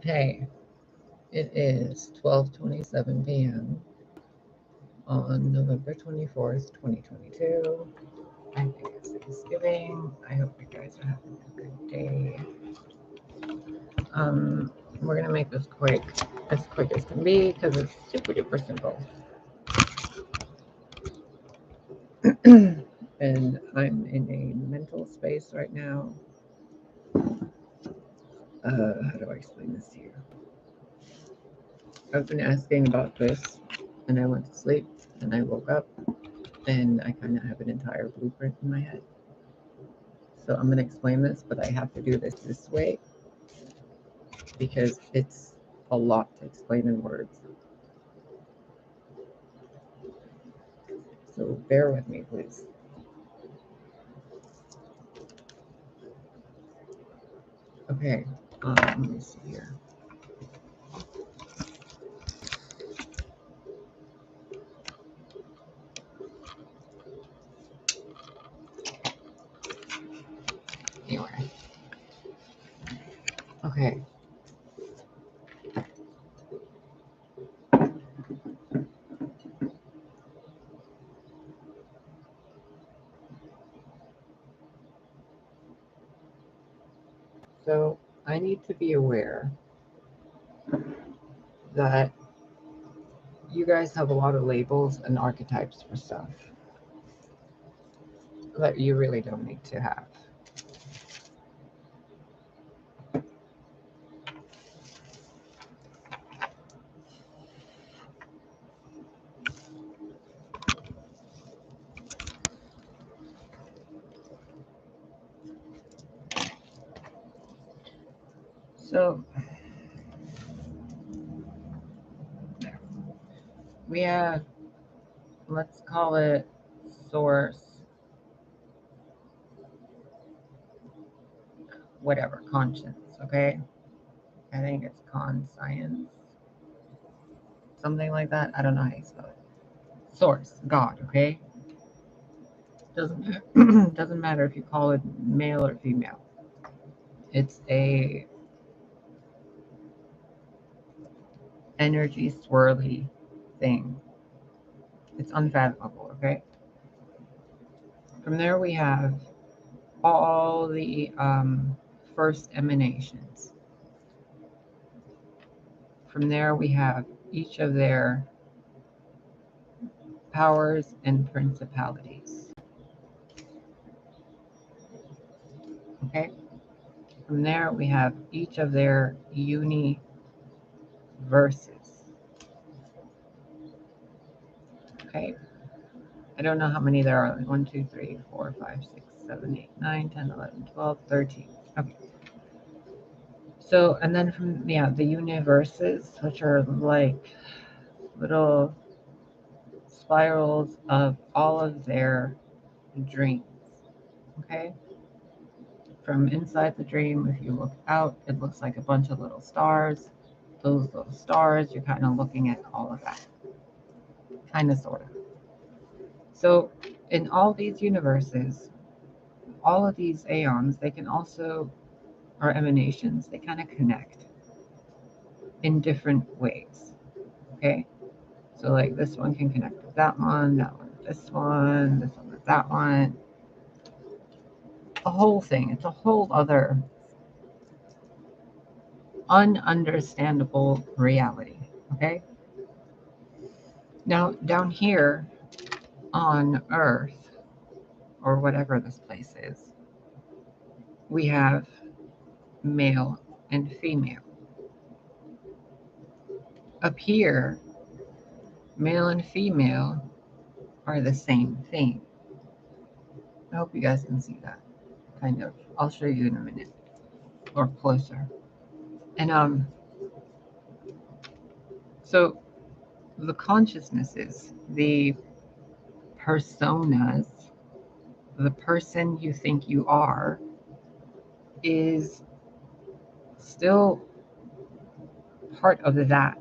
Hey, it is 12:27 p.m. on November 24th, 2022. I think it's Thanksgiving. I hope you guys are having a good day. We're gonna make this quick as can be, because it's super duper simple. And I'm in a mental space right now. How do I explain this to you? I've been asking about this, and I went to sleep, and I woke up, and I kind of have an entire blueprint in my head. So I'm going to explain this, but I have to do this way because it's a lot to explain in words. So bear with me, please. Okay, let me see here. Anyway. Okay. So I need to be aware that you guys have a lot of labels and archetypes for stuff that you really don't need to have. So we have, let's call it source, whatever, conscience, okay? I think it's conscience, something like that. I don't know how you spell it. Source, God, okay? Doesn't matter if you call it male or female. It's a energy swirly thing. It's unfathomable, okay? From there we have all the first emanations. From there we have each of their powers and principalities. Okay? From there we have each of their universes. Okay? I don't know how many there are. 1, 2, 3, 4, 5, 6, 7, 8, 9, 10, 11, 12, 13. Okay. So, and then from, the universes, which are like little spirals of all of their dreams. Okay? From inside the dream, if you look out, it looks like a bunch of little stars. Those little stars, you're kind of looking at all of that. Kind of, sort of. So, in all these universes, all of these aeons, they can also, or emanations, they kind of connect in different ways. Okay? So, like, this one can connect with that one with this one with that one. A whole thing. It's a whole other ununderstandable reality. Okay? Now, down here on Earth, or whatever this place is, we have male and female. Up here, male and female are the same thing. I hope you guys can see that. Kind of. I'll show you in a minute. Or closer. And so the consciousnesses, the personas, the person you think you are, is still part of that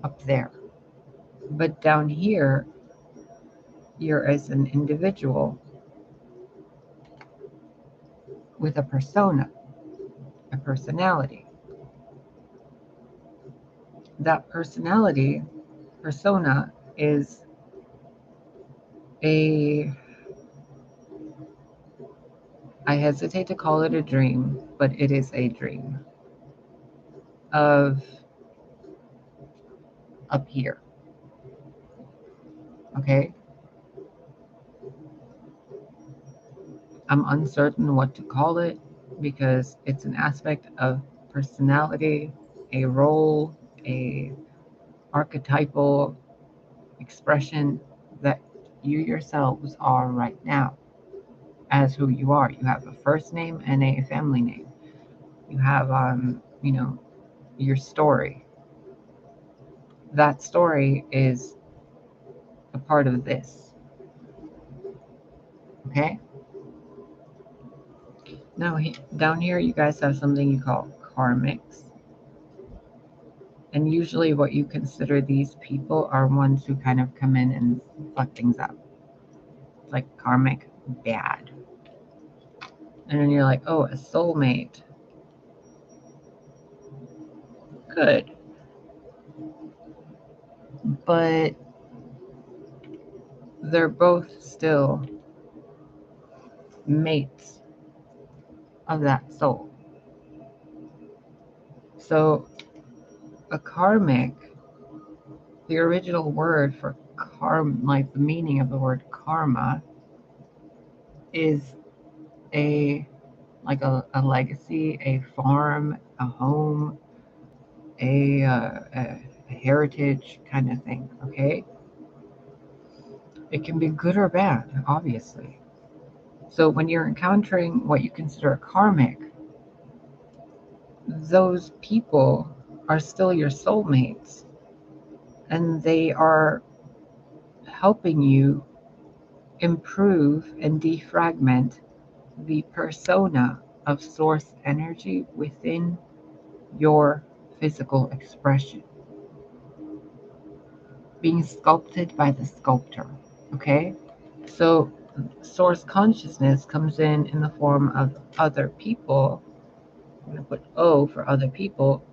up there. But down here, you're as an individual with a persona, a personality. that personality, persona, is I hesitate to call it a dream, but it is a dream of up here. Okay? I'm uncertain what to call it because it's an aspect of personality, a role, a archetypal expression that you yourselves are right now as who you are. You have a first name and a family name. You have, your story. That story is a part of this. Okay? Now, down here, you guys have something you call karmics. And usually, what you consider these people are ones who kind of come in and fuck things up. Like karmic bad. And then you're like, oh, a soulmate. Good. But they're both still mates of that soul. So, a karmic, the original word for karma, like the meaning of the word karma, is a legacy, a farm, a home, a heritage kind of thing. Okay, it can be good or bad, obviously. So when you're encountering what you consider a karmic, those people are still your soulmates, and they are helping you improve and defragment the persona of source energy within your physical expression, being sculpted by the sculptor. Okay? So, source consciousness comes in the form of other people. I'm going to put O for other people,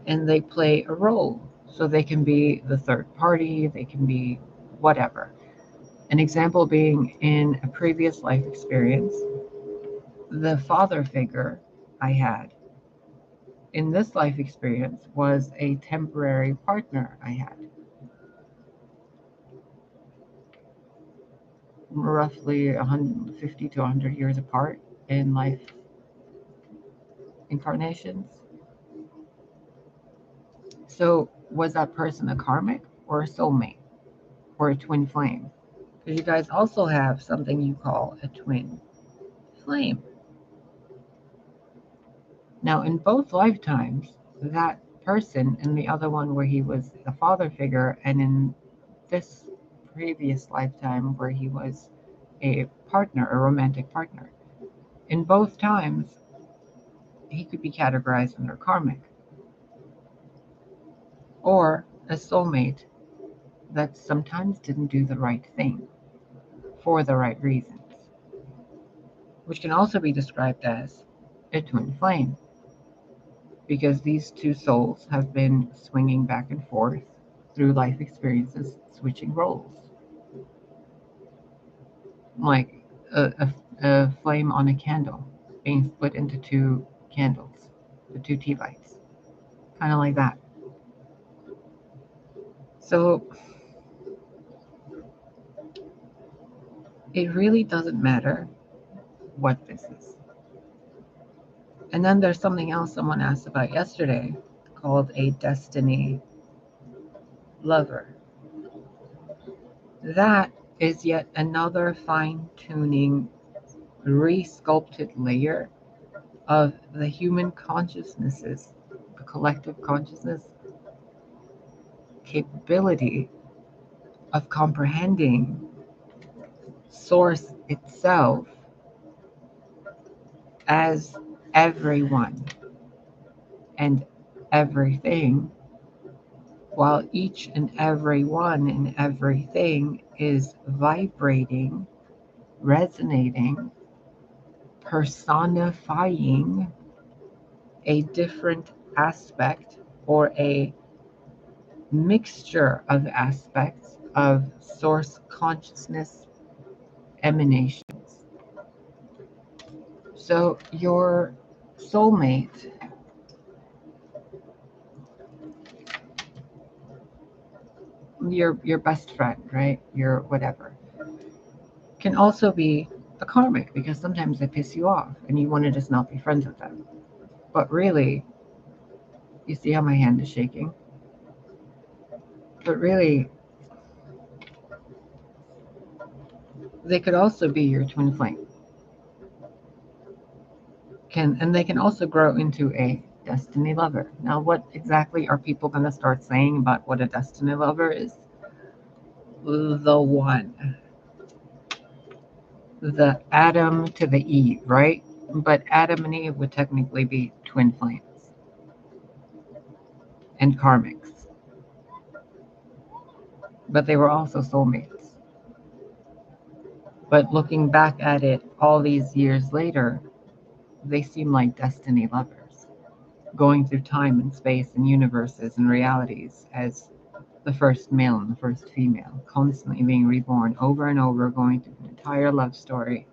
and they play a role. So, they can be the third party, they can be whatever. An example being in a previous life experience, the father figure I had in this life experience was a temporary partner I had, roughly 150 to 100 years apart in life incarnations. So, was that person a karmic or a soulmate or a twin flame? Because you guys also have something you call a twin flame. Now, in both lifetimes, that person and the other one where he was the father figure, and in this previous lifetime where he was a partner, a romantic partner, in both times, he could be categorized under karmic or a soulmate that sometimes didn't do the right thing for the right reasons, which can also be described as a twin flame, because these two souls have been swinging back and forth through life experiences, switching roles. Like a flame on a candle being split into two candles, the two tea lights, kind of like that. So it really doesn't matter what this is. And then there's something else someone asked about yesterday called a destiny lover. That is yet another fine-tuning, re-sculpted layer of the human consciousness's, the collective consciousness capability of comprehending source itself as everyone and everything, while each and every one and everything is vibrating, resonating, personifying a different aspect or a mixture of aspects of source consciousness emanations. So your soulmate, your best friend, right? Your whatever, can also be a karmic, because sometimes they piss you off and you want to just not be friends with them. But really, you see how my hand is shaking? But really, they could also be your twin flame. And they can also grow into a destiny lover. Now, what exactly are people going to start saying about what a destiny lover is? The one. The Adam to the Eve, right? But Adam and Eve would technically be twin flames and karmics. But they were also soulmates. But looking back at it all these years later, they seem like destiny lovers, going through time and space and universes and realities as the first male and the first female, constantly being reborn over and over, going through an entire love story,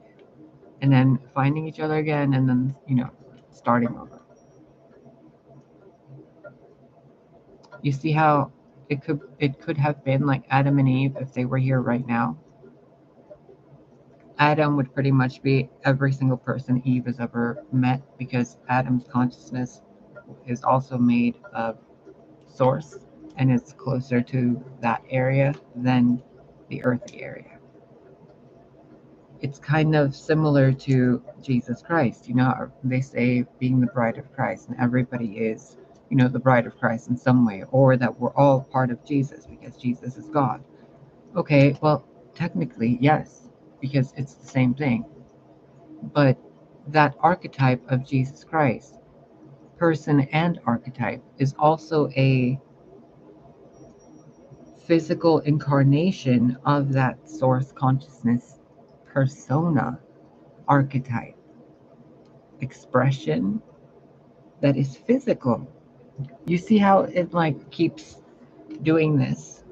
and then finding each other again, and then, starting over. You see how it could have been like Adam and Eve if they were here right now. Adam would pretty much be every single person Eve has ever met, because Adam's consciousness is also made of source, and it's closer to that area than the earthy area. It's kind of similar to Jesus Christ. They say being the bride of Christ, and everybody is, the bride of Christ in some way, or that we're all part of Jesus because Jesus is God. Okay, well, technically, yes, because it's the same thing. But that archetype of Jesus Christ, person and archetype, is also a physical incarnation of that source consciousness persona, archetype, expression that is physical. You see how it keeps doing this?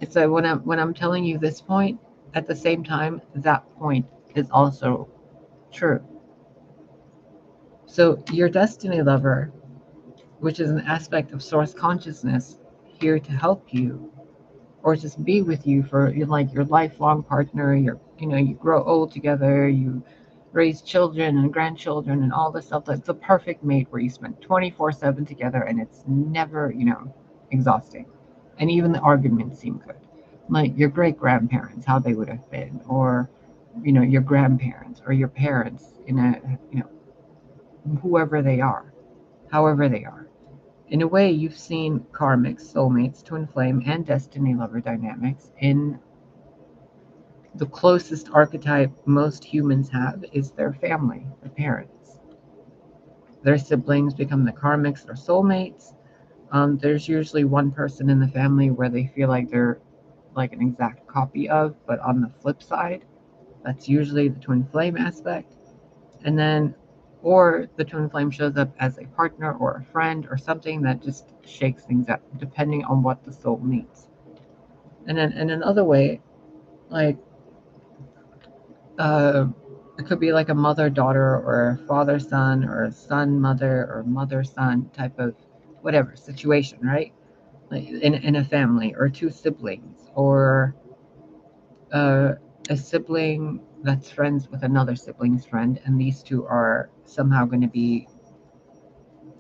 It's like when I'm telling you this point, at the same time, that point is also true. So your destiny lover, which is an aspect of source consciousness, here to help you or just be with you for your lifelong partner. You grow old together, you raise children and grandchildren and all this stuff. That's the perfect mate where you spend 24/7 together, and it's never, exhausting. And even the arguments seem good. Like your great grandparents, how they would have been, or your grandparents or your parents whoever they are, however they are. In a way, you've seen karmics, soulmates, twin flame, and destiny lover dynamics in the closest archetype most humans have is their family, their parents. Their siblings become the karmics or soulmates. There's usually one person in the family where they feel like they're like an exact copy of, but on the flip side, that's usually the twin flame aspect. And then, or the twin flame shows up as a partner or a friend or something that just shakes things up, depending on what the soul needs. And then in another way, like it could be like a mother-daughter or a father-son or a son-mother or mother-son type of whatever situation, right? Like in a family, or two siblings, or a sibling that's friends with another sibling's friend, and these two are somehow going to be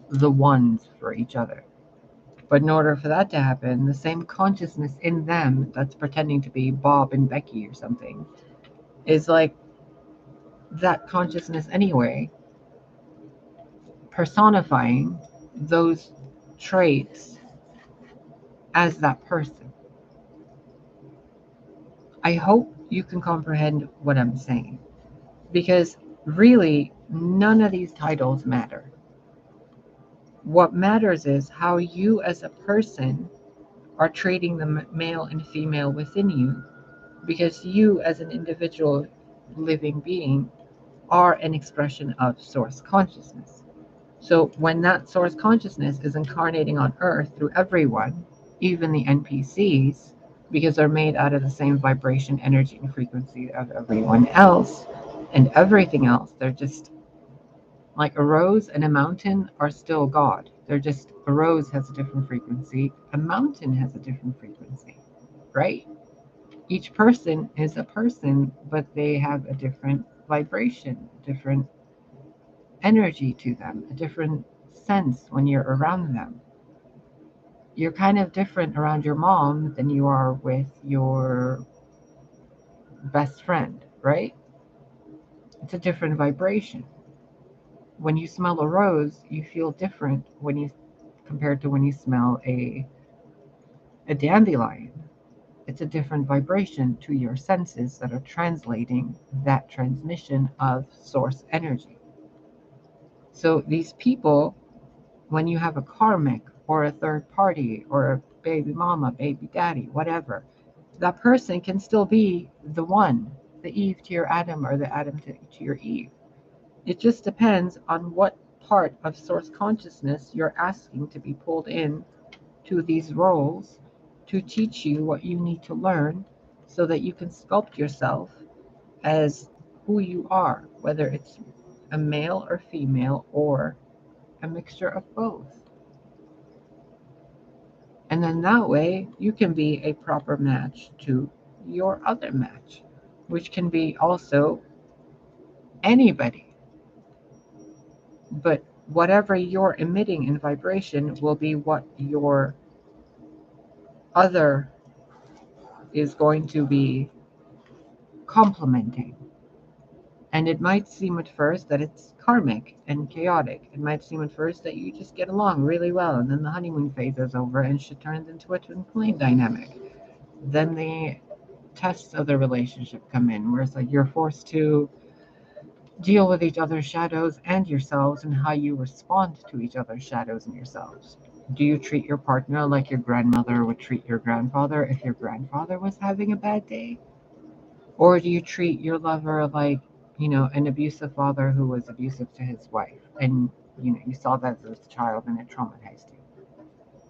the ones for each other. But in order for that to happen, the same consciousness in them that's pretending to be Bob and Becky or something is like that consciousness anyway, personifying those traits as that person. I hope you can comprehend what I'm saying, because really none of these titles matter. What matters is how you as a person are treating the male and female within you, because you as an individual living being are an expression of source consciousness. So when that source consciousness is incarnating on earth through everyone, even the NPCs, because they're made out of the same vibration, energy, and frequency of everyone else and everything else, they're just like a rose and a mountain are still God. They're just, a rose has a different frequency, a mountain has a different frequency, right? Each person is a person, but they have a different vibration, different energy to them, a different sense when you're around them. You're kind of different around your mom than you are with your best friend, right? It's a different vibration. When you smell a rose, you feel different when you compared to when you smell a dandelion. It's a different vibration to your senses that are translating that transmission of source energy. So these people, when you have a karmic or a third party or a baby mama, baby daddy, whatever, that person can still be the one, the Eve to your Adam or the Adam to your Eve. It just depends on what part of source consciousness you're asking to be pulled in to these roles to teach you what you need to learn so that you can sculpt yourself as who you are, whether it's a male or female or a mixture of both. And then that way you can be a proper match to your other match, which can be also anybody. But whatever you're emitting in vibration will be what your other is going to be complementing. And it might seem at first that it's karmic and chaotic. It might seem at first that you just get along really well, and then the honeymoon phase is over and shit turns into a twin flame dynamic. Then the tests of the relationship come in, where it's like you're forced to deal with each other's shadows and yourselves and how you respond to each other's shadows and yourselves. Do you treat your partner like your grandmother would treat your grandfather if your grandfather was having a bad day? Or do you treat your lover like, an abusive father who was abusive to his wife and, you saw that as a child and it traumatized you?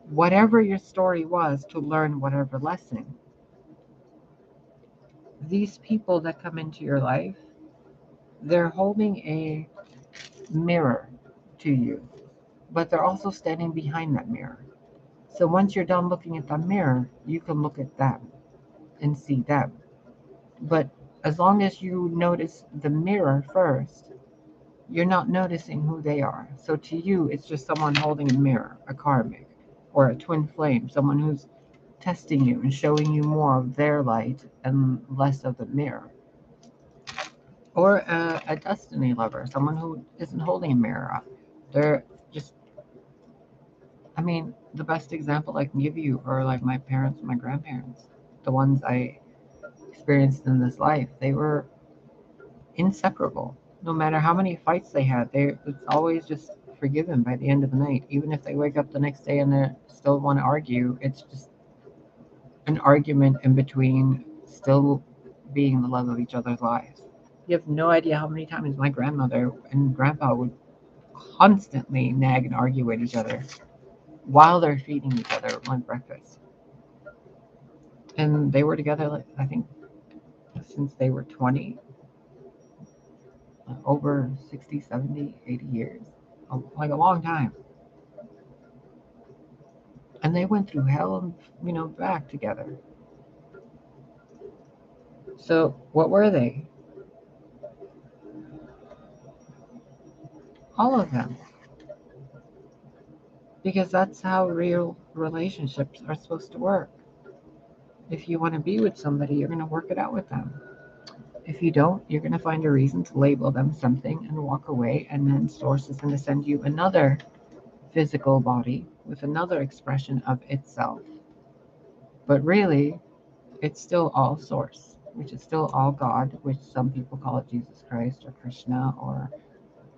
Whatever your story was to learn whatever lesson, these people that come into your life, they're holding a mirror to you, but they're also standing behind that mirror. So once you're done looking at the mirror, you can look at them and see them. But as long as you notice the mirror first, you're not noticing who they are. So to you, it's just someone holding a mirror, a karmic, or a twin flame, someone who's testing you and showing you more of their light and less of the mirror. Or a destiny lover, someone who isn't holding a mirror up. They're just, the best example I can give you are like my parents and my grandparents, the ones I experienced in this life. They were inseparable. No matter how many fights they had, it's always just forgiven by the end of the night. Even if they wake up the next day and they still want to argue, it's just an argument in between still being the love of each other's lives. You have no idea how many times my grandmother and grandpa would constantly nag and argue with each other while they're feeding each other on breakfast. And they were together, like, I think, since they were 20, over 60, 70, 80 years, like a long time. And they went through hell and, back together. So what were they? All of them. Because that's how real relationships are supposed to work. If you want to be with somebody, you're going to work it out with them. If you don't, you're going to find a reason to label them something and walk away, and then Source is going to send you another physical body with another expression of itself. But really, it's still all Source, which is still all God, which some people call it Jesus Christ or Krishna or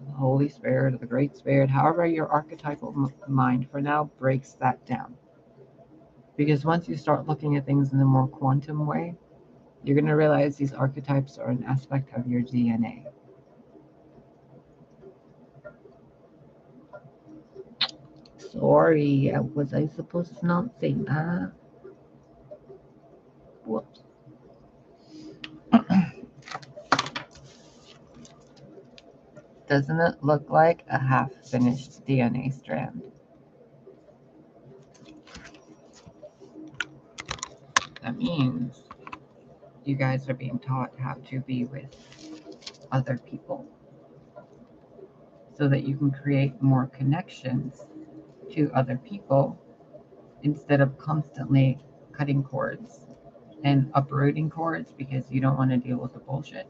the Holy Spirit or the Great Spirit, however your archetypal mind for now breaks that down. Because once you start looking at things in a more quantum way, you're going to realize these archetypes are an aspect of your DNA. sorry. Was I supposed to not say that? Whoops. Doesn't it look like a half-finished DNA strand? That means you guys are being taught how to be with other people so that you can create more connections to other people instead of constantly cutting cords and uprooting cords because you don't want to deal with the bullshit.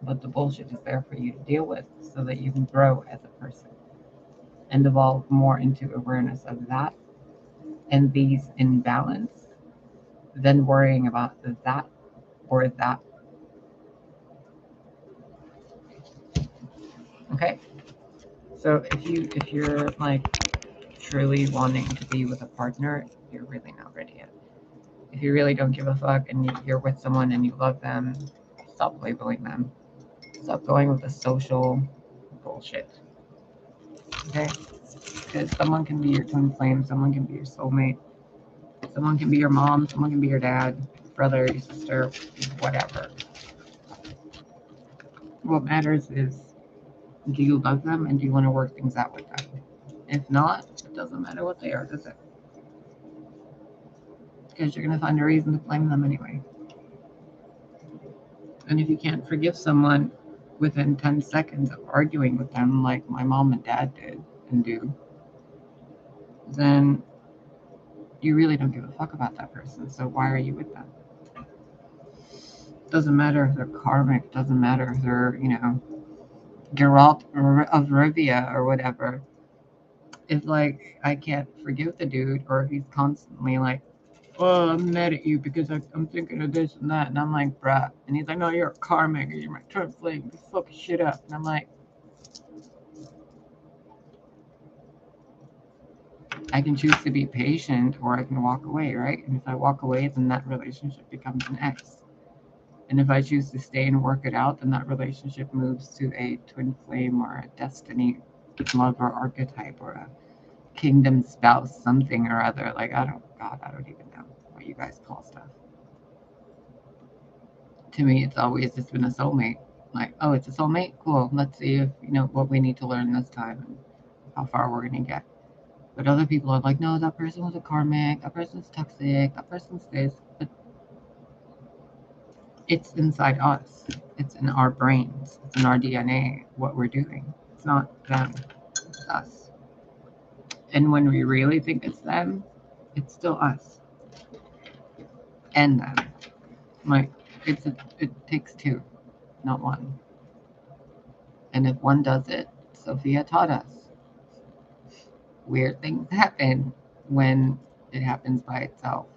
But the bullshit is there for you to deal with so that you can grow as a person and evolve more into awareness of that and these in balance than worrying about that or that. Okay? So if you're like truly wanting to be with a partner, you're really not ready yet. If you really don't give a fuck and you're with someone and you love them, stop labeling them. Stop going with the social bullshit. Okay? Because someone can be your twin flame, someone can be your soulmate, someone can be your mom, someone can be your dad, brother, your sister, whatever. What matters is, do you love them and do you want to work things out with them? If not, it doesn't matter what they are, does it? Because you're going to find a reason to blame them anyway. And if you can't forgive someone within 10 seconds of arguing with them, like my mom and dad did and do, then you really don't give a fuck about that person. So why are you with them? Doesn't matter if they're karmic, doesn't matter if they're, Geralt of Rivia or whatever. If, like, I can't forgive the dude, or if he's constantly like, oh, I'm mad at you because I'm thinking of this and that, and I'm like, bruh. And he's like, no, you're a karmic, you're my twin flame, you fucking shit up. And I'm like, I can choose to be patient or I can walk away, right? And if I walk away, then that relationship becomes an X. And if I choose to stay and work it out, then that relationship moves to a twin flame or a destiny lover archetype or a kingdom spouse, something or other. Like, I don't even know what you guys call stuff. To me, it's always just been a soulmate. Like, oh, it's a soulmate? Cool. Let's see if, what we need to learn this time and how far we're going to get. But other people are like, no, that person was a karmic, that person's toxic, that person's this. But it's inside us. It's in our brains. It's in our DNA, what we're doing. It's not them. It's us. And when we really think it's them, it's still us. And them. Like, it takes two, not one. And if one does it, Sophia taught us. Weird things happen when it happens by itself.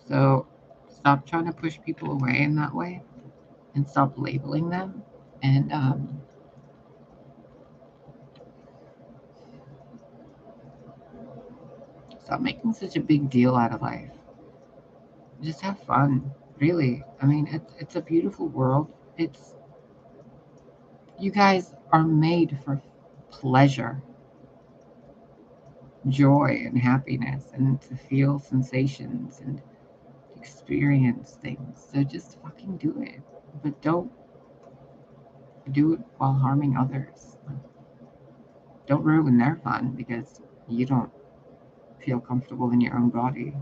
So stop trying to push people away in that way and stop labeling them and stop making such a big deal out of life. Just have fun, really. I mean, it's a beautiful world. You guys are made for pleasure, joy, and happiness, and to feel sensations and experience things. So just fucking do it. But don't do it while harming others. Don't ruin their fun because you don't feel comfortable in your own body,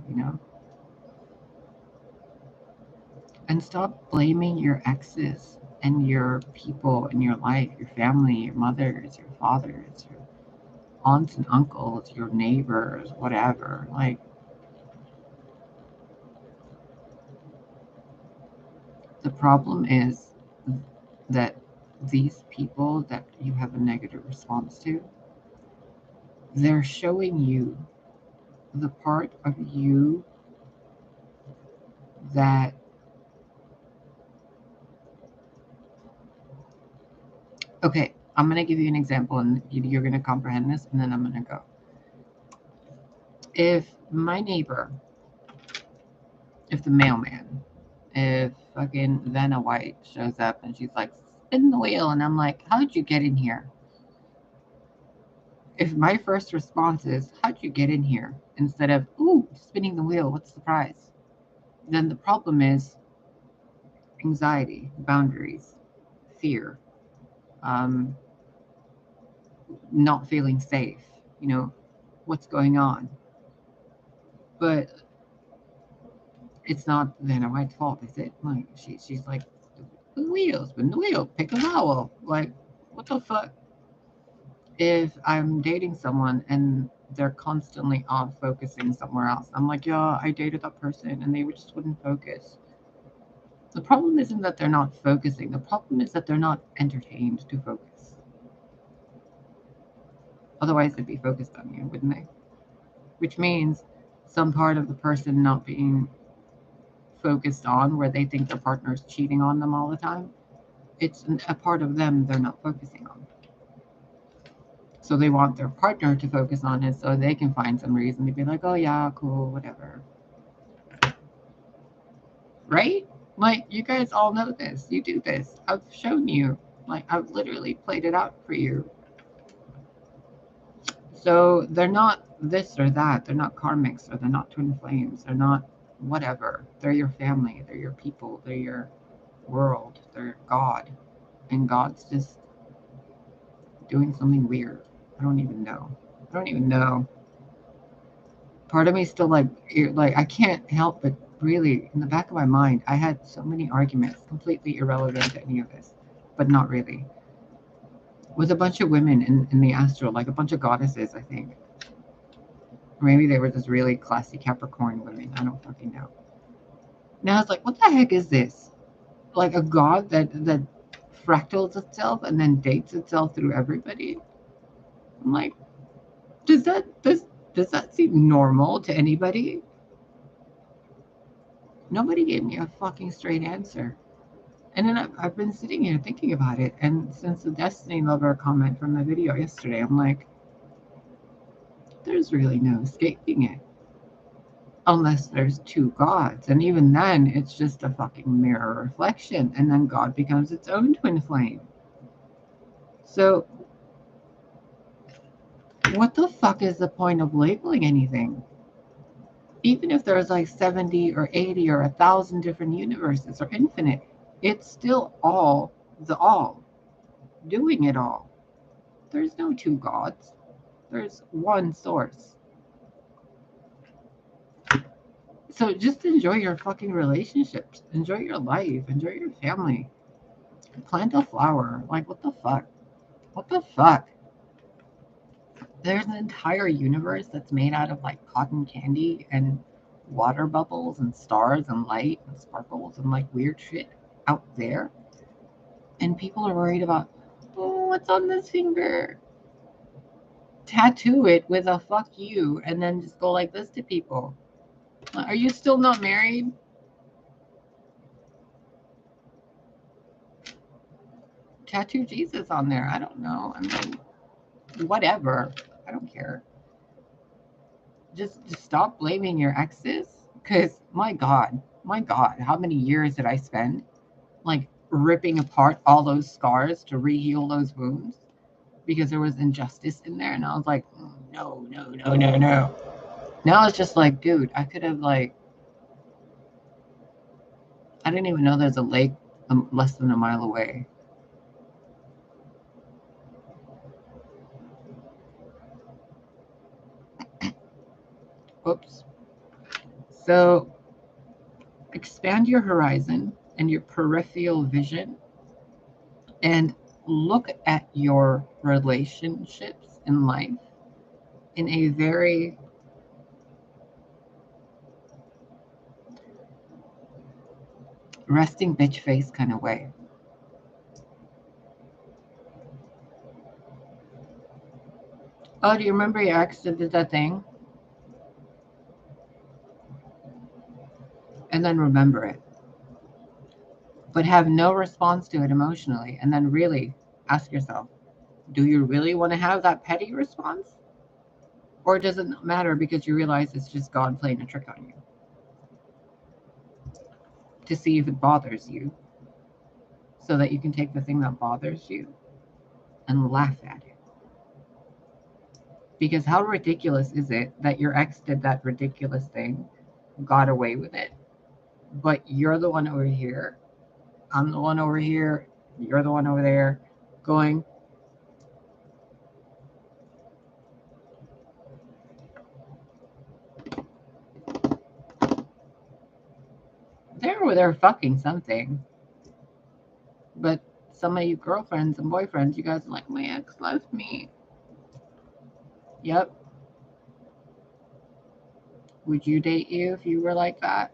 And stop blaming your exes and your people in your life, your family, your mothers, your fathers, your aunts and uncles, your neighbors, whatever. Like, the problem is that these people that you have a negative response to, they're showing you the part of you that okay, I'm going to give you an example and you're going to comprehend this and then I'm going to go. If my neighbor, if the mailman, if fucking Vanna White shows up and she's like, spin the wheel, and I'm like, how'd you get in here? if my first response is, how'd you get in here? Instead of, ooh, spinning the wheel, what's the prize? Then the problem is anxiety, boundaries, fear, not feeling safe, what's going on. But it's not Vanna White's fault, is it? Like, she's like, the wheel, spin the wheel, pick a vowel. Like, what the fuck? If I'm dating someone and they're constantly off focusing somewhere else, I'm like, yeah, I dated that person and they just wouldn't focus. The problem isn't that they're not focusing. The problem is that they're not entertained to focus. Otherwise, they'd be focused on you, wouldn't they? Which means some part of the person not being focused on, where they think their partner's cheating on them all the time, it's a part of them they're not focusing on. So they want their partner to focus on it so they can find some reason to be like, oh yeah, cool, whatever. Right? Like, you guys all know this. You do this. I've shown you. Like, I've literally played it out for you. So they're not this or that. They're not karmics, or they're not twin flames. They're not whatever. They're your family. They're your people. They're your world. They're God. And God's just doing something weird. I don't even know. Part of me still like I can't help but really, in the back of my mind, I had so many arguments, completely irrelevant to any of this, but not really, with a bunch of women in the astral, like a bunch of goddesses, I think. Maybe they were just really classy Capricorn women. I don't fucking know. Now it's like, what the heck is this? Like a god that fractals itself and then dates itself through everybody? I'm like, does that seem normal to anybody? Nobody gave me a fucking straight answer. And then I've been sitting here thinking about it. And since the Destiny Lover comment from the video yesterday, I'm like, there's really no escaping it. Unless there's two gods. And even then, it's just a fucking mirror reflection. And then God becomes its own twin flame. So, what the fuck is the point of labeling anything? Even if there's like 70 or 80 or 1,000 different universes or infinite, it's still all the all, doing it all. There's no two gods. There's one source. So just enjoy your fucking relationships. Enjoy your life. Enjoy your family. Plant a flower. Like, what the fuck? What the fuck? There's an entire universe that's made out of like cotton candy and water bubbles and stars and light and sparkles and like weird shit out there. And people are worried about, oh, what's on this finger? Tattoo it with a fuck you and then just go like this to people. Are you still not married? Tattoo Jesus on there. I don't know. I mean, whatever. I don't care. Just stop blaming your exes. Because, my God, how many years did I spend like ripping apart all those scars to re-heal those wounds? Because there was injustice in there. And I was like, no. Now it's just like, dude, I could have like, I didn't even know there's a lake less than a mile away. Oops. So expand your horizon and your peripheral vision and look at your relationships in life in a very resting bitch face kind of way. Oh, do you remember your ex that did that thing? And then remember it. But have no response to it emotionally. And then really ask yourself, do you really want to have that petty response? Or does it not matter because you realize it's just God playing a trick on you? To see if it bothers you. So that you can take the thing that bothers you and laugh at it. Because how ridiculous is it that your ex did that ridiculous thing, got away with it, but you're the one over here, I'm the one over here, you're the one over there, going, they're over there fucking something. But some of you girlfriends and boyfriends, you guys are like, my ex left me. Yep. Would you date you if you were like that?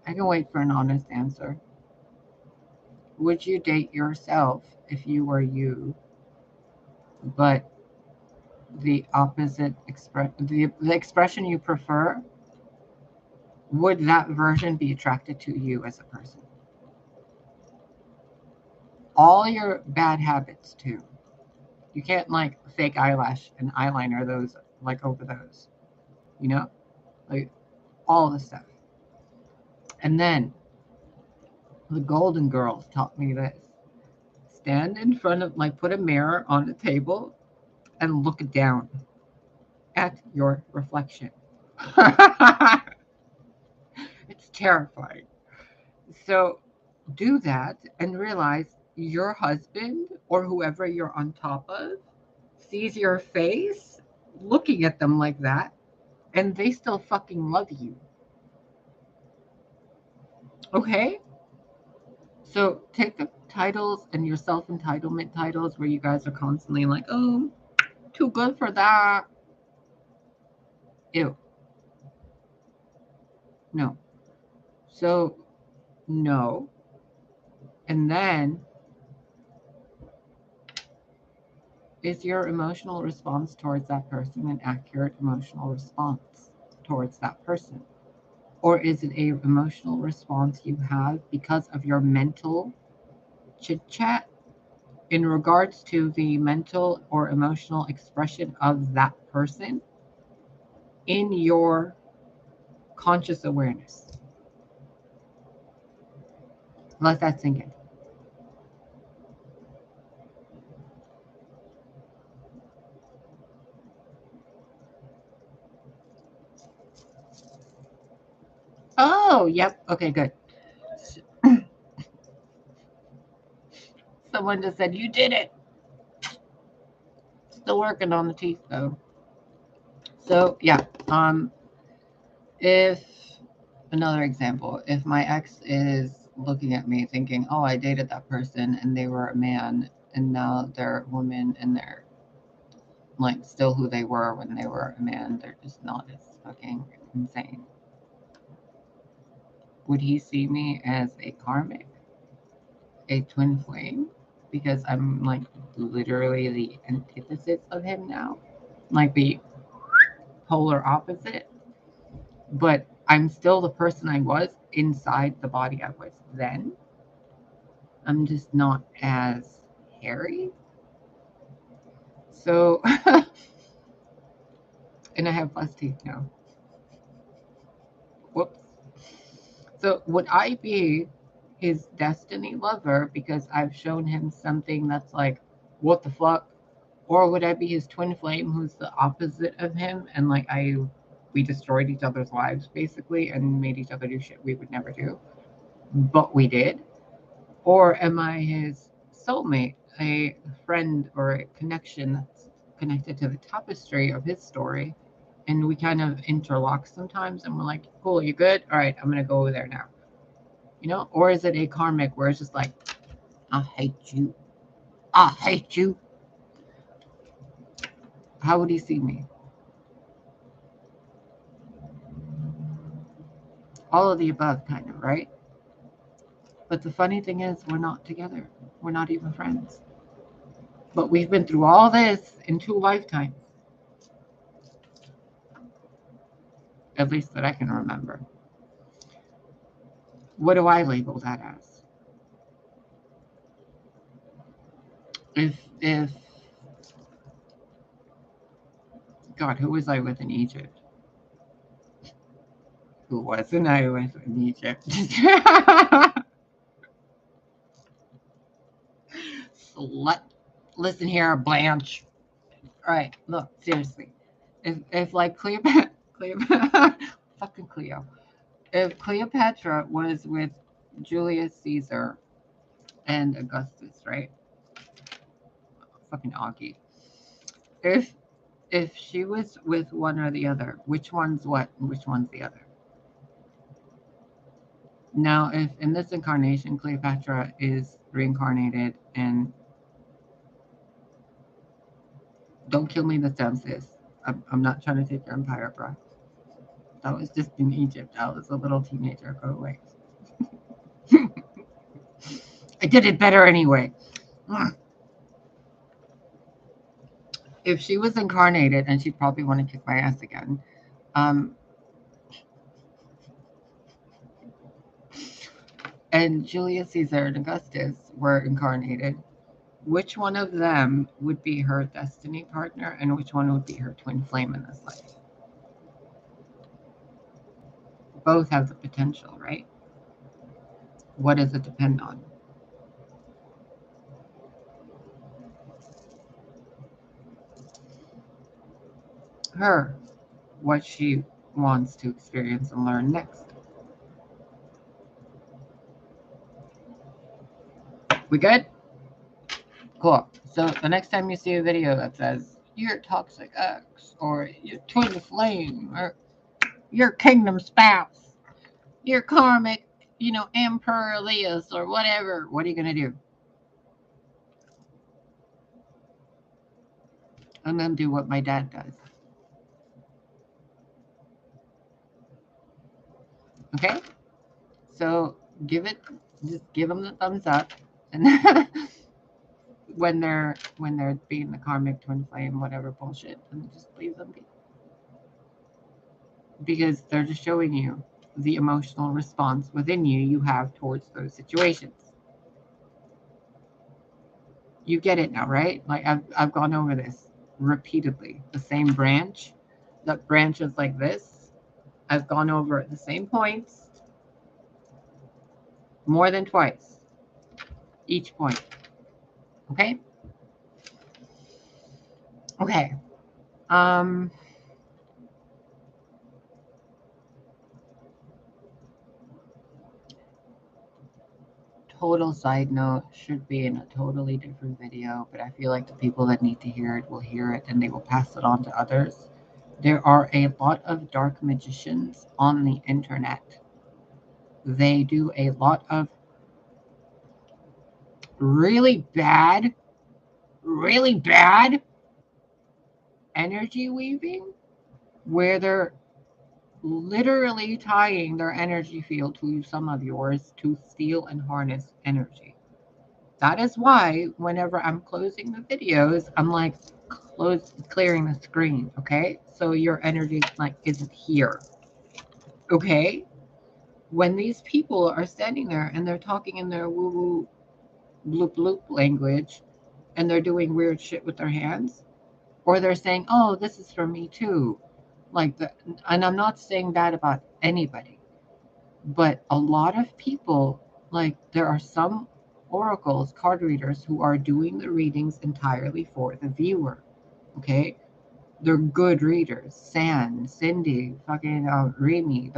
I can wait for an honest answer. Would you date yourself if you were you, but the opposite the expression you prefer, would that version be attracted to you as a person? All your bad habits too. You can't like fake eyelash and eyeliner those like over those, you know, like all the stuff. And then the Golden Girls taught me this: stand in front of, like, put a mirror on the table and look down at your reflection. It's terrifying. So do that and realize your husband or whoever you're on top of sees your face looking at them like that, and they still fucking love you. Okay? So take the titles and your self entitlement titles where you guys are constantly like, oh, too good for that. Ew. No. So, no. And then, is your emotional response towards that person an accurate emotional response towards that person? Or is it a emotional response you have because of your mental chit chat in regards to the mental or emotional expression of that person in your conscious awareness? Let that sink in. Oh, yep. Okay, good. Someone just said, you did it. Still working on the teeth, though. So, yeah. If, another example, if my ex is looking at me thinking, oh, I dated that person and they were a man and now they're a woman and they're like still who they were when they were a man, they're just not as fucking insane. Would he see me as a karmic, a twin flame? Because I'm like literally the antithesis of him now, like the polar opposite. But I'm still the person I was inside the body I was then. I'm just not as hairy. So, and I have less teeth now. Whoops. So, would I be his destiny lover because I've shown him something that's like, what the fuck? Or would I be his twin flame who's the opposite of him and like we destroyed each other's lives basically and made each other do shit we would never do, but we did? Or am I his soulmate, a friend or a connection that's connected to the tapestry of his story? And we kind of interlock sometimes and we're like, cool, you good? All right, I'm going to go over there now. You know? Or is it a karmic where it's just like, I hate you. I hate you. How would he see me? All of the above, kind of, right? But the funny thing is, we're not together. We're not even friends. But we've been through all this in 2 lifetimes. At least that I can remember. What do I label that as? If God, who was I with in Egypt? Who wasn't I was in Egypt? Slut. Listen here, Blanche. All right, look, seriously. If like Cleopatra, fucking Cleo. If Cleopatra was with Julius Caesar and Augustus, right? Fucking Augie. If if she was with one or the other, which one's what and which one's the other? Now, if in this incarnation Cleopatra is reincarnated and don't kill me this time, sis. I'm not trying to take your empire, bro. That was just in Egypt. I was a little teenager. Go away. I did it better anyway. If she was incarnated, and she'd probably want to kick my ass again, and Julius Caesar and Augustus were incarnated, which one of them would be her destiny partner and which one would be her twin flame in this life? Both have the potential, right? What does it depend on? Her, what she wants to experience and learn next. We good? Cool. So the next time you see a video that says, "You're toxic ex," or "You're twin flame," or "Your kingdom spouse," "Your karmic, Emperor Elias," or whatever, what are you going to do? I'm going to do what my dad does. Okay? So just give them the thumbs up, and when they're being the karmic twin flame, whatever bullshit, and just leave them be, because they're just showing you the emotional response within you have towards those situations. You get it now, right? Like I've gone over this repeatedly. The same branch that branches like this, I've gone over the same points more than twice. Each point. Okay? Okay. Total side note, should be in a totally different video, but I feel like the people that need to hear it will hear it and they will pass it on to others. There are a lot of dark magicians on the internet. They do a lot of really bad energy weaving, where they're literally tying their energy field to some of yours to steal and harness energy. That is why whenever I'm closing the videos, I'm like clearing the screen, okay? So your energy isn't here. Okay? When these people are standing there and they're talking in their woo-woo bloop bloop language and they're doing weird shit with their hands, or they're saying, "Oh, this is for me too." And I'm not saying that about anybody, but a lot of people, there are some oracles, card readers, who are doing the readings entirely for the viewer. Okay, they're good readers. San, Cindy, fucking Remy,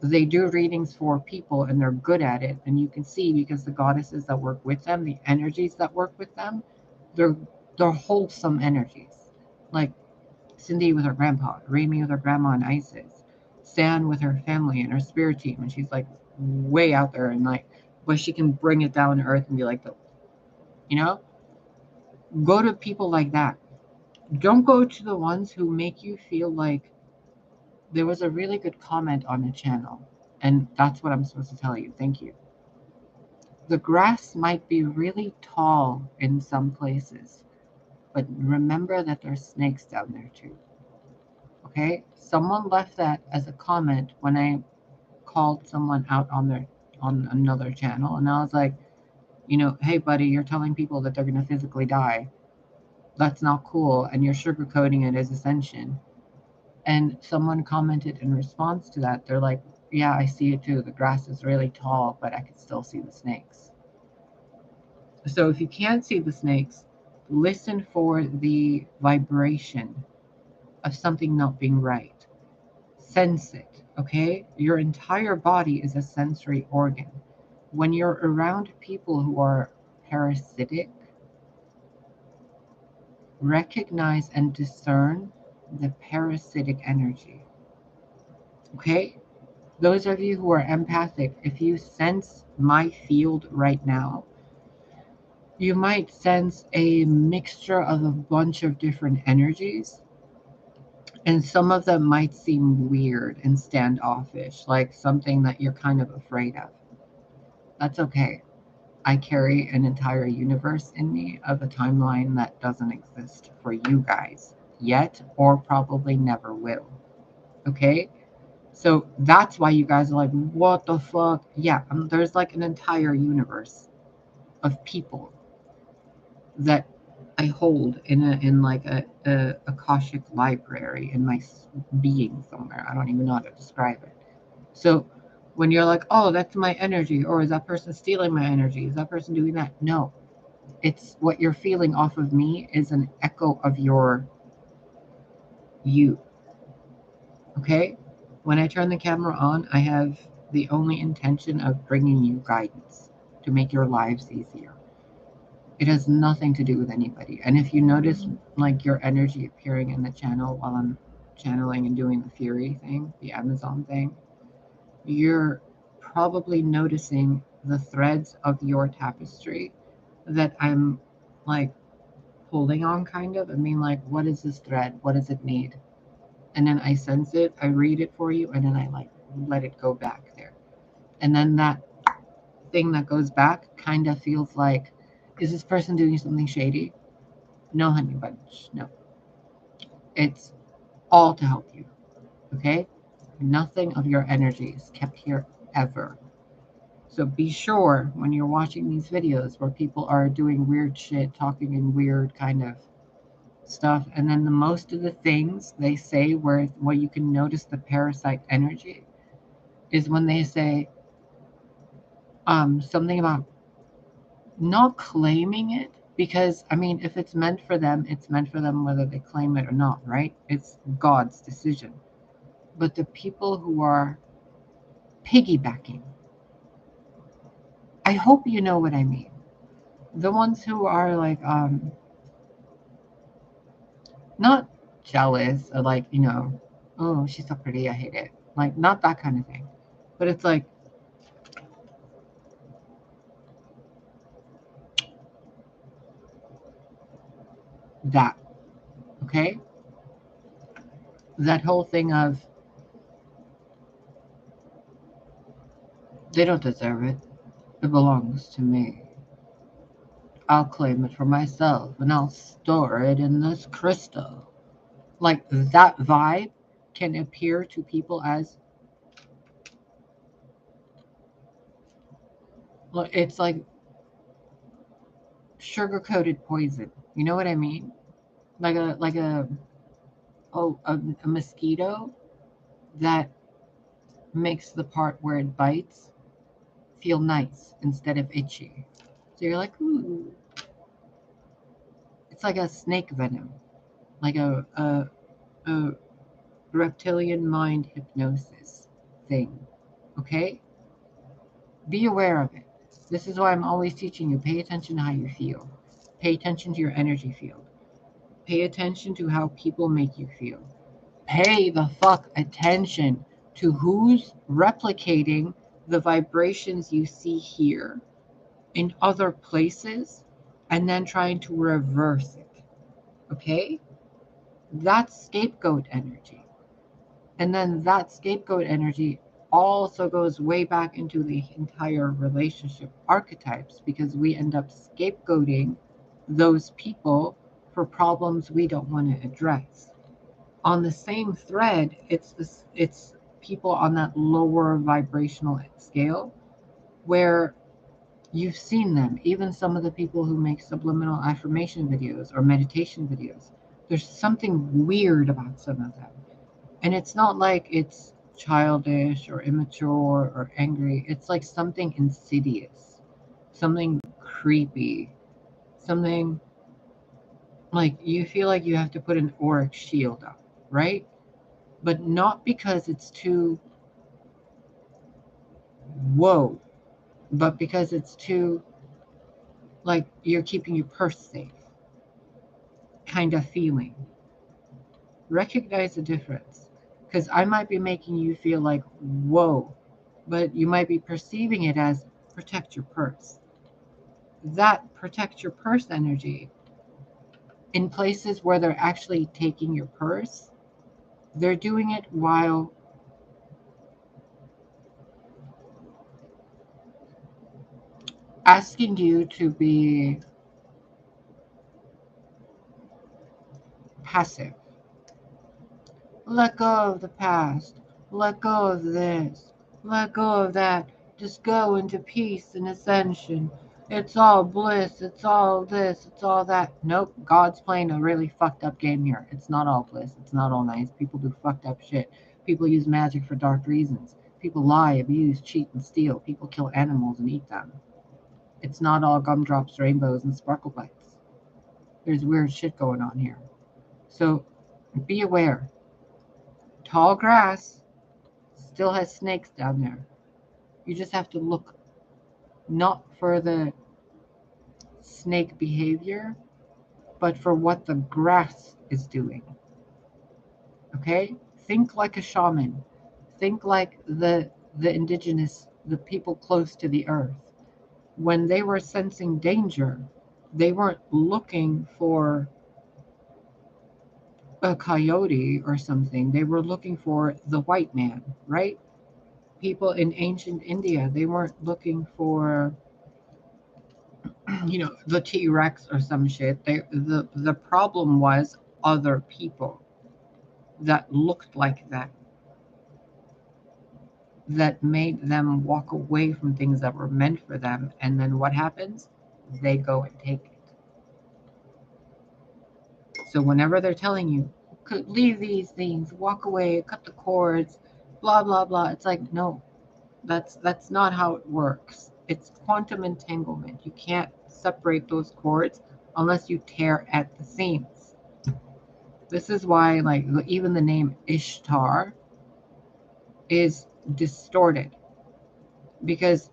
they do readings for people and they're good at it, and you can see because the goddesses that work with them, the energies that work with them, they're wholesome energies. Like Cindy with her grandpa, Remy with her grandma and Isis, San with her family and her spirit team, and she's way out there and but she can bring it down to earth and be go to people like that. Don't go to the ones who make you feel like there was a really good comment on the channel, and that's what I'm supposed to tell you. Thank you. The grass might be really tall in some places, but remember that there's snakes down there too. Okay? Someone left that as a comment when I called someone out on another channel, and I was like, "Hey buddy, you're telling people that they're going to physically die. That's not cool, and you're sugarcoating it as ascension." And someone commented in response to that, they're like, yeah, I see it too. The grass is really tall, but I can still see the snakes. So if you can't see the snakes, listen for the vibration of something not being right. Sense it, okay? Your entire body is a sensory organ. When you're around people who are parasitic, recognize and discern the parasitic energy, okay? Those of you who are empathic, if you sense my field right now, you might sense a mixture of a bunch of different energies, and some of them might seem weird and standoffish, like something that you're kind of afraid of. That's okay. I carry an entire universe in me of a timeline that doesn't exist for you guys yet, or probably never will. Okay? So that's why you guys are like, what the fuck? Yeah, there's like an entire universe of people that I hold in like a Akashic library in my being somewhere. I don't even know how to describe it. So when you're like, oh, that's my energy, or is that person stealing my energy? Is that person doing that? No, it's what you're feeling off of me is an echo of you. Okay? When I turn the camera on, I have the only intention of bringing you guidance to make your lives easier. It has nothing to do with anybody. And if you notice like your energy appearing in the channel while I'm channeling and doing the Fury thing, the Amazon thing, you're probably noticing the threads of your tapestry that I'm like pulling on, kind of. I mean, like, what is this thread? What does it need? And then I sense it, I read it for you, and then I like let it go back there. And then that thing that goes back kind of feels like, is this person doing something shady? No, honey bunch, no. It's all to help you, okay? Nothing of your energy is kept here ever. So be sure when you're watching these videos where people are doing weird shit, talking in weird kind of stuff, and then the most of the things they say where you can notice the parasite energy is when they say something about not claiming it, because I mean, if it's meant for them, it's meant for them whether they claim it or not, right? It's God's decision. But the people who are piggybacking, I hope you know what I mean. The ones who are like not jealous or like, oh, she's so pretty, I hate it. Like, not that kind of thing. But it's like that, okay? That whole thing of they don't deserve it. It belongs to me. I'll claim it for myself and I'll store it in this crystal. Like that vibe can appear to people as it's like sugar coated poison. You know what I mean? Like a mosquito that makes the part where it bites feel nice instead of itchy. So you're like, ooh, it's like a snake venom, like a reptilian mind hypnosis thing. Okay? Be aware of it. This is why I'm always teaching you, pay attention to how you feel. Pay attention to your energy field. Pay attention to how people make you feel. Pay the fuck attention to who's replicating the vibrations you see here in other places and then trying to reverse it. Okay? That's scapegoat energy. And then that scapegoat energy also goes way back into the entire relationship archetypes, because we end up scapegoating those people for problems we don't want to address. On the same thread, it's people on that lower vibrational scale where you've seen them, even some of the people who make subliminal affirmation videos or meditation videos. There's something weird about some of them. And it's not like it's childish or immature or angry. It's like something insidious, something creepy, something like you feel like you have to put an auric shield up, right? But not because it's too whoa, but because it's too like you're keeping your purse safe kind of feeling. Recognize the difference. Because I might be making you feel like, whoa, but you might be perceiving it as protect your purse. That protect your purse energy, in places where they're actually taking your purse, they're doing it while asking you to be passive. Let go of the past. Let go of this. Let go of that. Just go into peace and ascension. It's all bliss. It's all this. It's all that. Nope. God's playing a really fucked up game here. It's not all bliss. It's not all nice. People do fucked up shit. People use magic for dark reasons. People lie, abuse, cheat, and steal. People kill animals and eat them. It's not all gumdrops, rainbows, and sparkle bites. There's weird shit going on here. So be aware. Tall grass still has snakes down there. You just have to look not for the snake behavior, but for what the grass is doing. Okay? Think like a shaman. Think like the indigenous, the people close to the earth. When they were sensing danger, they weren't looking for a coyote or something. They were looking for the white man, right? People in ancient India, they weren't looking for the T-Rex or some shit. The problem was other people that looked like that made them walk away from things that were meant for them. And then what happens? They go and take it. So whenever they're telling you, could leave these things, walk away, cut the cords, blah blah blah, it's like no, that's not how it works. It's quantum entanglement. You can't separate those cords unless you tear at the seams. This is why, like, even the name Ishtar is distorted because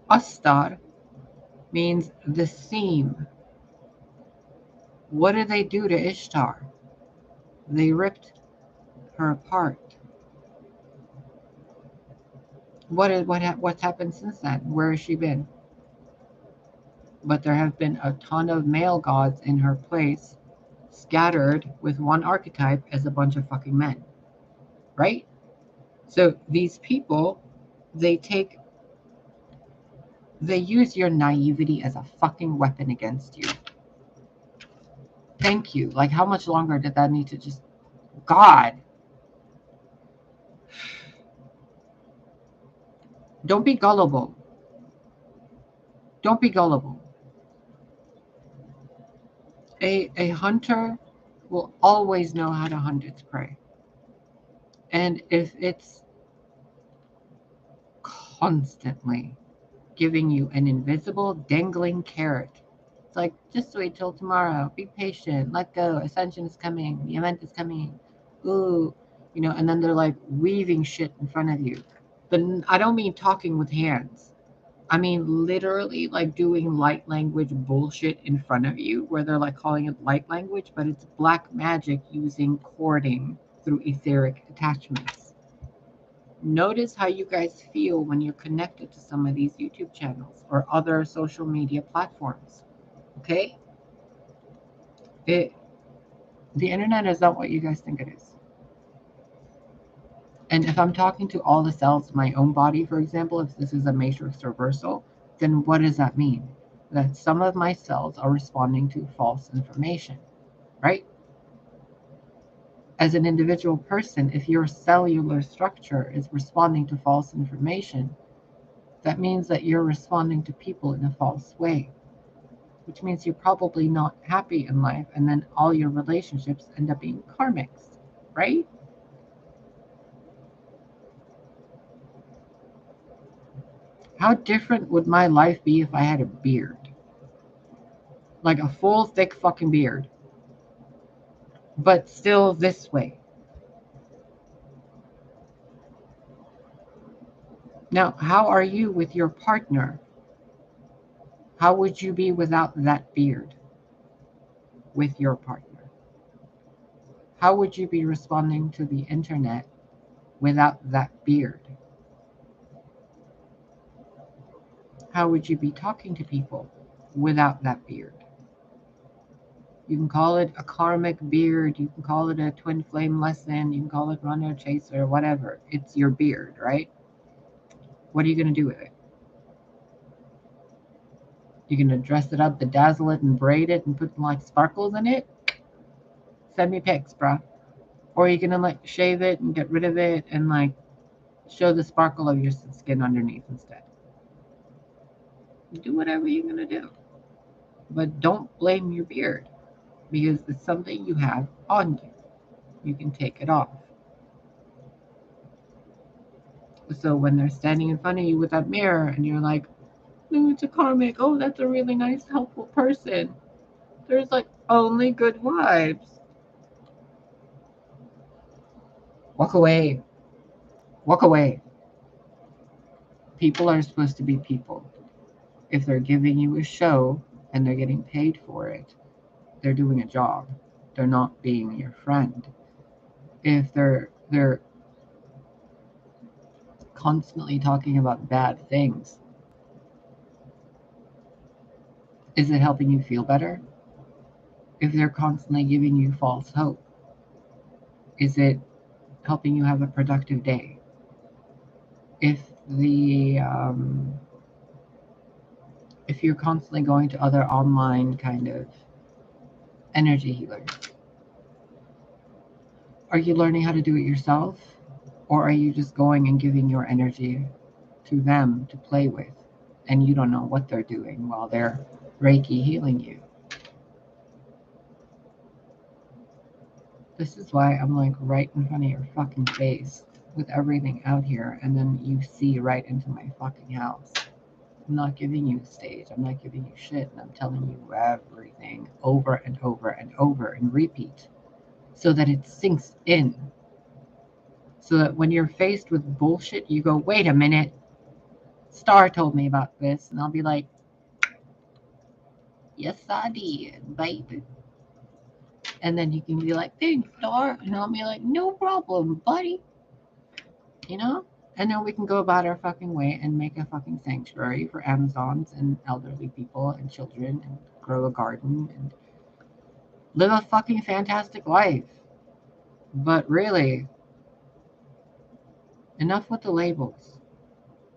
Astar means the seam. What did they do to Ishtar? They ripped her apart. What's happened since then? Where has she been? But there have been a ton of male gods in her place, scattered with one archetype as a bunch of fucking men, right? So these people, they take, they use your naivety as a fucking weapon against you. Thank you. Like, how much longer did that need to just, God? Don't be gullible. Don't be gullible. A hunter will always know how to hunt its prey. And if it's constantly giving you an invisible dangling carrot, it's like, just wait till tomorrow. Be patient. Let go. Ascension is coming. The event is coming. Ooh, and then they're like weaving shit in front of you. But I don't mean talking with hands. I mean literally like doing light language bullshit in front of you where they're like calling it light language, but it's black magic using cording through etheric attachments. Notice how you guys feel when you're connected to some of these YouTube channels or other social media platforms. Okay? The internet is not what you guys think it is. And if I'm talking to all the cells of my own body, for example, if this is a matrix reversal, then what does that mean? That some of my cells are responding to false information, right? As an individual person, if your cellular structure is responding to false information, that means that you're responding to people in a false way, which means you're probably not happy in life, and then all your relationships end up being karmics. right? How different would my life be if I had a beard? Like a full, thick fucking beard. But still this way. Now, how are you with your partner? How would you be without that beard with your partner? How would you be responding to the internet without that beard? How would you be talking to people without that beard? You can call it a karmic beard, you can call it a twin flame lesson, you can call it runner chaser, whatever. It's your beard, right? What are you going to do with it? You're going to dress it up, bedazzle it, and braid it, and put like sparkles in it? Send me pics, bruh. Or you're going to like shave it and get rid of it and like show the sparkle of your skin underneath instead. Do whatever you're going to do. But don't blame your beard because it's something you have on you. You can take it off. So when they're standing in front of you with that mirror and you're like, no, it's a karmic. Oh, that's a really nice, helpful person. There's like only good vibes. Walk away. Walk away. People are supposed to be people. If they're giving you a show and they're getting paid for it, they're doing a job. They're not being your friend. If they're constantly talking about bad things, is it helping you feel better? If they're constantly giving you false hope, is it helping you have a productive day? If the if you're constantly going to other online kind of energy healers, are you learning how to do it yourself? Or are you just going and giving your energy to them to play with? And you don't know what they're doing while they're Reiki healing you. This is why I'm like right in front of your fucking face with everything out here, and then you see right into my fucking house. I'm not giving you a stage. I'm not giving you shit. And I'm telling you everything over and over and over and repeat so that it sinks in. So that when you're faced with bullshit, you go, wait a minute. Star told me about this. And I'll be like, yes, I did, baby. And then you can be like, thanks, Star. And I'll be like, no problem, buddy. You know? And then we can go about our fucking way and make a fucking sanctuary for Amazons and elderly people and children and grow a garden and live a fucking fantastic life. But really, enough with the labels,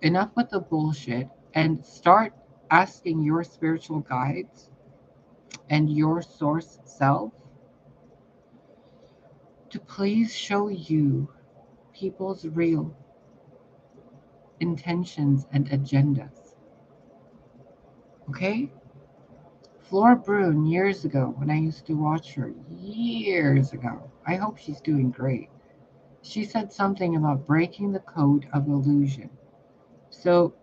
enough with the bullshit, and start asking your spiritual guides and your source self to please show you people's real intentions and agendas. Okay? Flora Brune, years ago, when I used to watch her, years ago, I hope she's doing great. She said something about breaking the code of illusion. So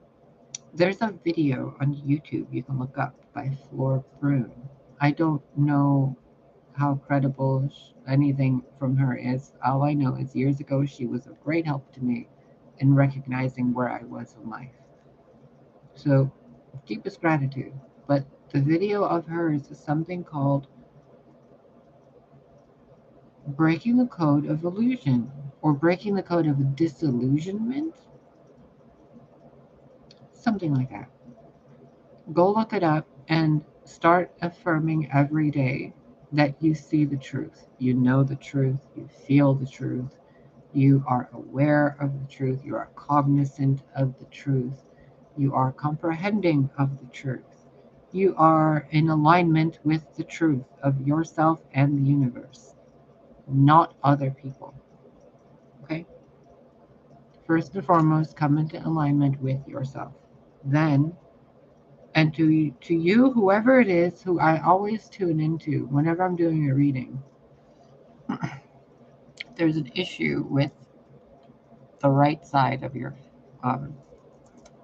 there's a video on YouTube you can look up by Flora Brune. I don't know how credible anything from her is. All I know is years ago she was of great help to me in recognizing where I was in life. So deepest gratitude. But the video of hers is something called Breaking the Code of Illusion or Breaking the Code of Disillusionment. Something like that. Go look it up and start affirming every day that you see the truth. You know the truth. You feel the truth. You are aware of the truth. You are cognizant of the truth. You are comprehending of the truth. You are in alignment with the truth of yourself and the universe, not other people. Okay? First and foremost, come into alignment with yourself. Then, and to you, whoever it is, who I always tune into whenever I'm doing a reading, there's an issue with the right side of your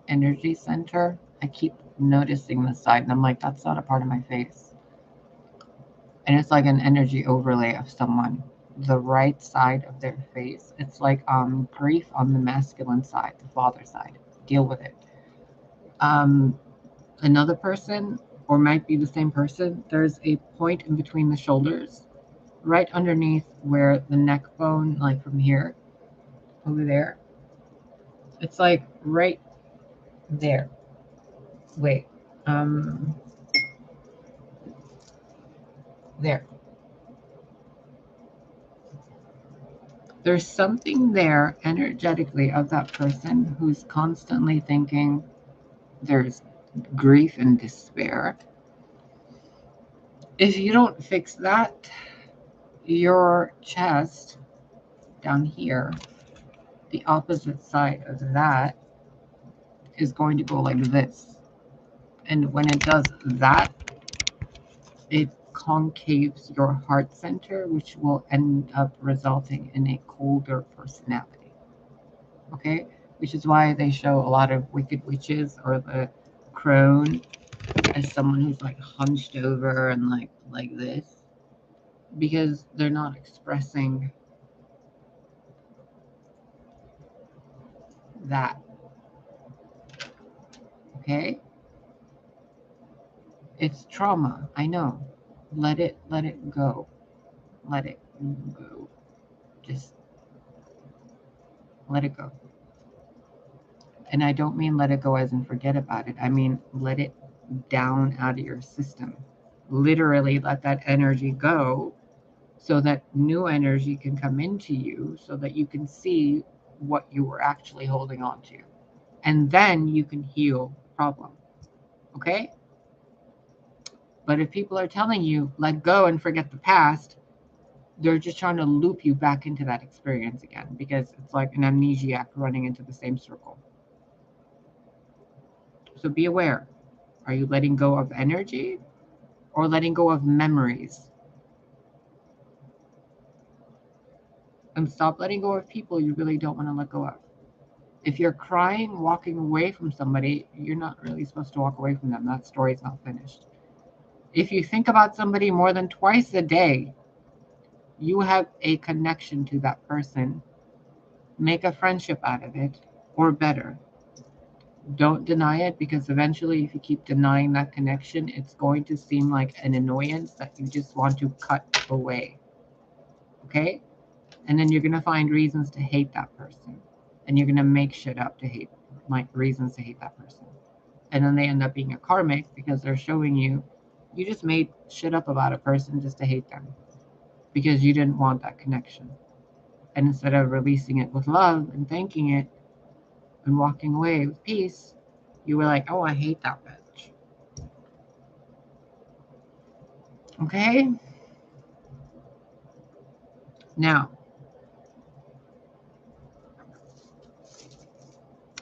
energy center. I keep noticing the side, and I'm like, that's not a part of my face. And it's like an energy overlay of someone. The right side of their face. It's like grief on the masculine side, the father side. Deal with it. Another person, or might be the same person, there's a point in between the shoulders, right underneath where the neck bone, like from here, over there. It's like right there. Wait. There. There's something there energetically of that person who's constantly thinking there's grief and despair. If you don't fix that, your chest down here, the opposite side of that, is going to go like this. And when it does that, it concaves your heart center, which will end up resulting in a colder personality. Okay? Which is why they show a lot of wicked witches or the crone as someone who's like hunched over and like this, because they're not expressing that. Okay? It's trauma. I know. Let it go. Let it go. Just let it go. And I don't mean let it go as in forget about it. I mean let it down out of your system. Literally let that energy go so that new energy can come into you so that you can see what you were actually holding on to. And then you can heal the problem. Okay? But if people are telling you, let go and forget the past, they're just trying to loop you back into that experience again, because it's like an amnesiac running into the same circle. So be aware. Are you letting go of energy or letting go of memories? And stop letting go of people you really don't want to let go of. If you're crying, walking away from somebody, you're not really supposed to walk away from them. That story's not finished. If you think about somebody more than twice a day, you have a connection to that person. Make a friendship out of it, or better. Don't deny it, because eventually, if you keep denying that connection, it's going to seem like an annoyance that you just want to cut away. Okay? And then you're going to find reasons to hate that person. And you're going to make shit up to hate, like reasons to hate that person. And then they end up being a karmic because they're showing you just made shit up about a person just to hate them because you didn't want that connection. And instead of releasing it with love and thanking it and walking away with peace, you were like, oh, I hate that bitch. Okay? Now,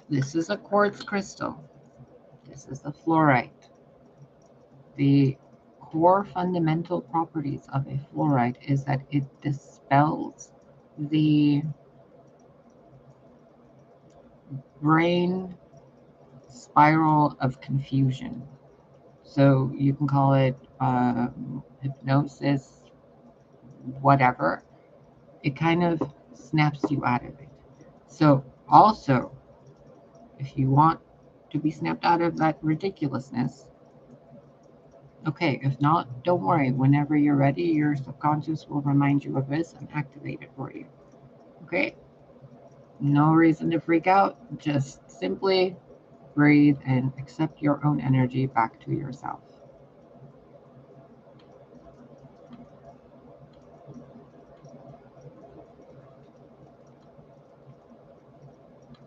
this is a quartz crystal. This is the fluorite. The core fundamental properties of a fluorite is that it dispels the brain spiral of confusion. So you can call it hypnosis, whatever. It kind of snaps you out of it. So also, if you want to be snapped out of that ridiculousness, okay, if not, don't worry. Whenever you're ready, your subconscious will remind you of this and activate it for you. Okay? No reason to freak out. Just simply breathe and accept your own energy back to yourself.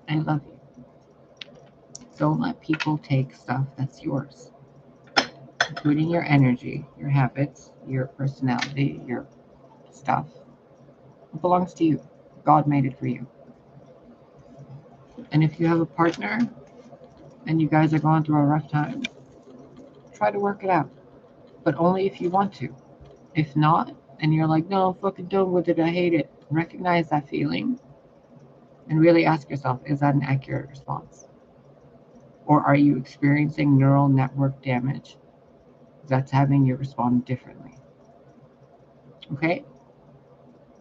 I love you. Don't let people take stuff that's yours, including your energy, your habits, your personality, your stuff. It belongs to you. God made it for you. And if you have a partner and you guys are going through a rough time, try to work it out. But only if you want to. If not, and you're like, no, I'm fucking done with it, I hate it, Recognize that feeling and really ask yourself, is that an accurate response? Or are you experiencing neural network damage that's having you respond differently? Okay?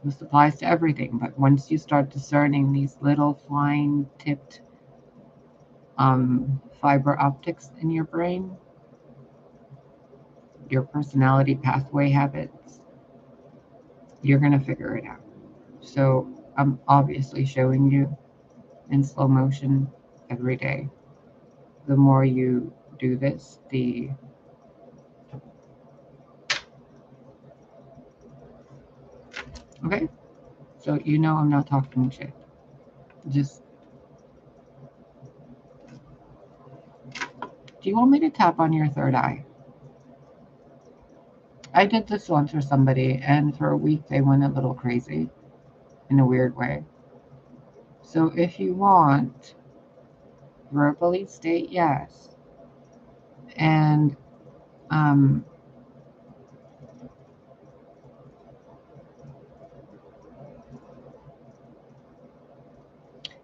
This applies to everything, but once you start discerning these little flying tipped fiber optics in your brain, your personality pathway habits, you're going to figure it out. So I'm obviously showing you in slow motion every day. The more you do this, the okay? So you know I'm not talking shit. Just, do you want me to tap on your third eye? I did this once for somebody, and for a week they went a little crazy in a weird way. So if you want, verbally state yes. And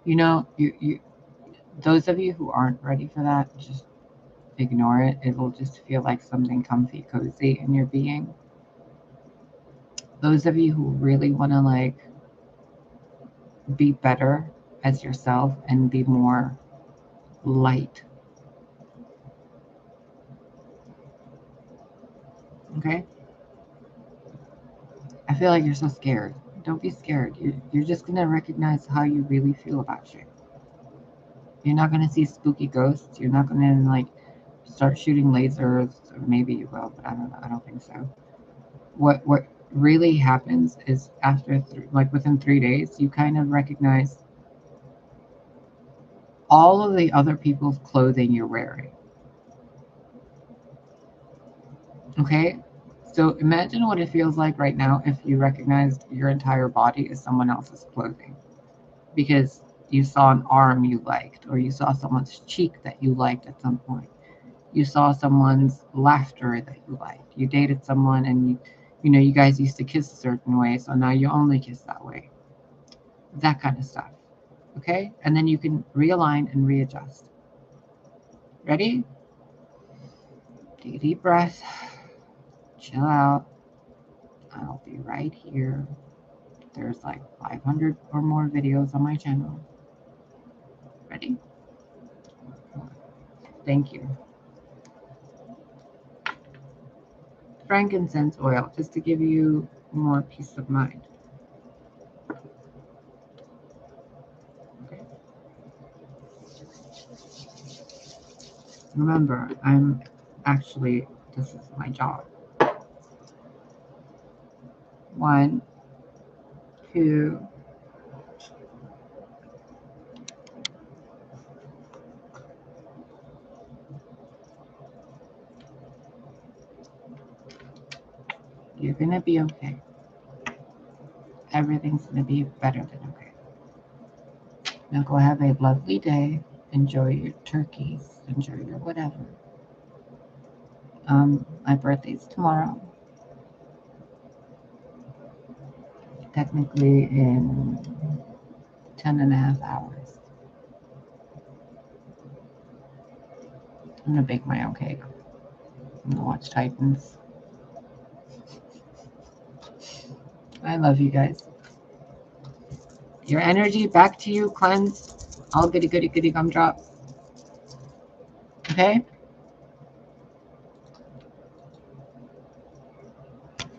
you know, you those of you who aren't ready for that, just ignore it. It will just feel like something comfy, cozy in your being. Those of you who really want to like be better as yourself and be more light. Okay? I feel like you're so scared. Don't be scared. You're just going to recognize how you really feel about shit. You're not going to see spooky ghosts. You're not going to like start shooting lasers. Or maybe you will, but I don't know. I don't think so. What really happens is after within 3 days, you kind of recognize all of the other people's clothing you're wearing. Okay? So imagine what it feels like right now if you recognized your entire body as someone else's clothing. Because you saw an arm you liked, or you saw someone's cheek that you liked at some point. You saw someone's laughter that you liked. You dated someone and you guys used to kiss a certain way, so now you only kiss that way. That kind of stuff. Okay? And then you can realign and readjust. Ready? Take a deep breath. Chill out. I'll be right here. There's like 500 or more videos on my channel. Ready? Thank you. Frankincense oil, just to give you more peace of mind. Okay. Remember, this is my job. 1, 2, you're gonna be okay. Everything's gonna be better than okay. Now go have a lovely day. Enjoy your turkeys. Enjoy your whatever. My birthday's tomorrow. Technically in 10.5 hours. I'm gonna bake my own cake. I'm gonna watch Titans. I love you guys. Your energy back to you, cleanse. All goody goody goody gumdrops. Okay?